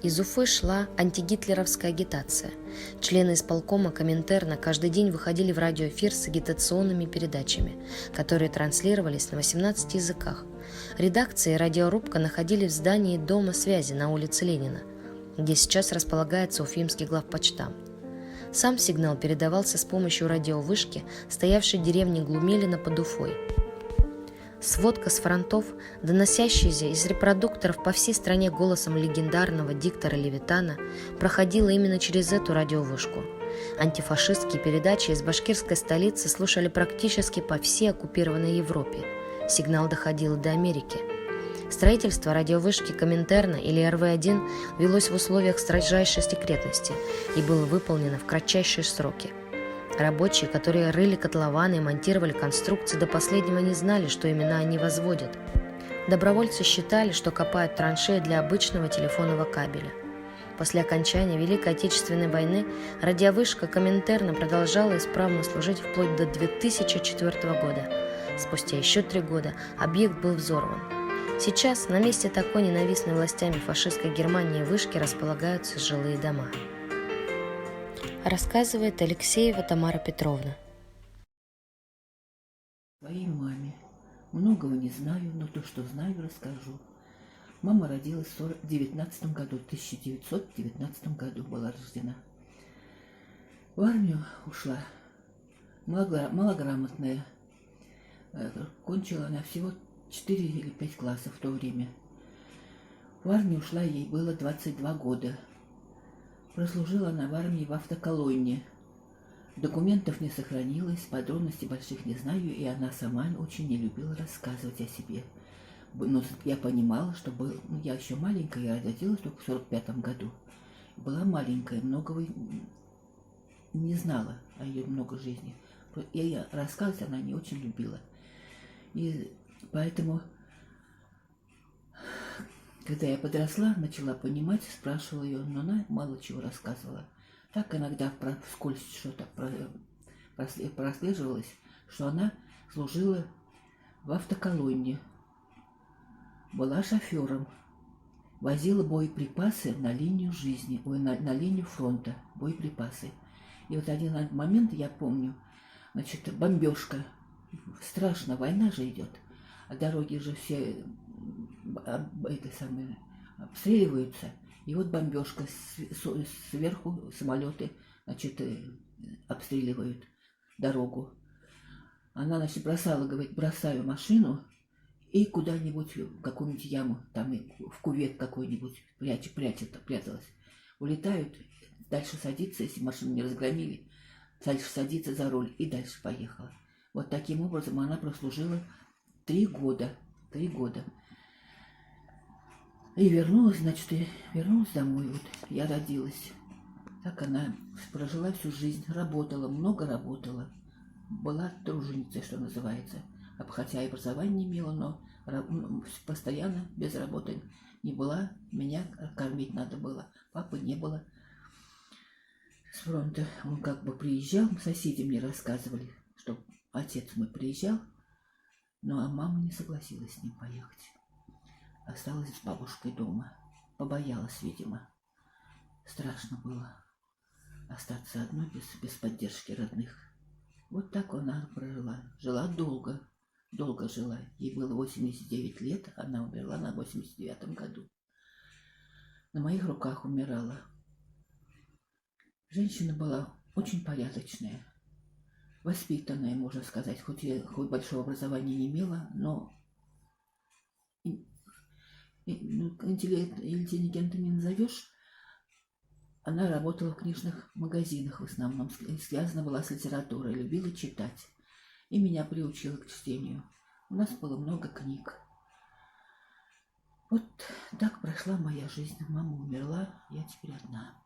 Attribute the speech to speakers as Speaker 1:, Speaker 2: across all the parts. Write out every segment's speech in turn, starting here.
Speaker 1: Из Уфы шла антигитлеровская агитация. Члены исполкома Коминтерна каждый день выходили в радиоэфир с агитационными передачами, которые транслировались на 18 языках. Редакция и радиорубка находились в здании Дома связи на улице Ленина, где сейчас располагается Уфимский главпочтамт. Сам сигнал передавался с помощью радиовышки, стоявшей в деревне Глумелино под Уфой. Сводка с фронтов, доносящаяся из репродукторов по всей стране голосом легендарного диктора Левитана, проходила именно через эту радиовышку. Антифашистские передачи из башкирской столицы слушали практически по всей оккупированной Европе. Сигнал доходил до Америки. Строительство радиовышки Коминтерна или РВ-1 велось в условиях строжайшей секретности и было выполнено в кратчайшие сроки. Рабочие, которые рыли котлованы и монтировали конструкции, до последнего не знали, что именно они возводят. Добровольцы считали, что копают траншеи для обычного телефонного кабеля. После окончания Великой Отечественной войны радиовышка Коминтерна продолжала исправно служить вплоть до 2004 года. Спустя еще 3 года объект был взорван. Сейчас на месте такой ненавистной властями фашистской Германии вышки располагаются жилые дома. Рассказывает Алексеева Тамара Петровна.
Speaker 2: Своей маме. Многого не знаю, но то, что знаю, расскажу. Мама родилась в 1919 году, 1919 году была рождена. В армию ушла, малограмотная. Кончила она всего 4 или 5 классов в то время. В армию ушла, ей было 22 года. Прослужила она в армии в автоколонне. Документов не сохранилось, подробностей больших не знаю, и она сама очень не любила рассказывать о себе. Но я понимала, что я еще маленькая, я родилась только в 1945 году. Была маленькая, многого не знала о ее много жизни. И рассказывать она не очень любила. И поэтому, когда я подросла, начала понимать, спрашивала ее, но она мало чего рассказывала. Так иногда вскользь что-то прослеживалось, что она служила в автоколонне, была шофером, возила боеприпасы на линию жизни, на линию фронта, боеприпасы. И вот один момент, я помню, значит, бомбежка, страшно, война же идет, а дороги же все обстреливаются, и вот бомбежка, сверху самолеты, значит, обстреливают дорогу. Она, значит, бросала, говорит, бросаю машину и куда-нибудь в какую-нибудь яму, там в кювет какой-нибудь пряталась. Улетают, дальше садится, если машину не разгромили, дальше садится за руль и дальше поехала. Вот таким образом она прослужила 3 года. 3 года. И вернулась, значит, вернулась домой. Вот я родилась. Так она прожила всю жизнь, работала, много работала. Была труженицей, что называется. Хотя и образование не имела, но постоянно без работы не была. Меня кормить надо было. Папы не было с фронта. Он как бы приезжал, соседи мне рассказывали, что отец мой приезжал, но а мама не согласилась с ним поехать. Осталась с бабушкой дома. Побоялась, видимо. Страшно было остаться одной без поддержки родных. Вот так она прожила. Жила долго. Долго жила. Ей было 89 лет. Она умерла на 89-м году. На моих руках умирала. Женщина была очень порядочная. Воспитанная, можно сказать. Хоть большого образования не имела, но интеллигентом не назовешь. Она работала в книжных магазинах в основном, связана была с литературой, любила читать. И меня приучила к чтению. У нас было много книг. Вот так прошла моя жизнь. Мама умерла, я теперь одна.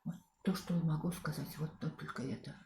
Speaker 2: Вот то, что я могу сказать, вот только это.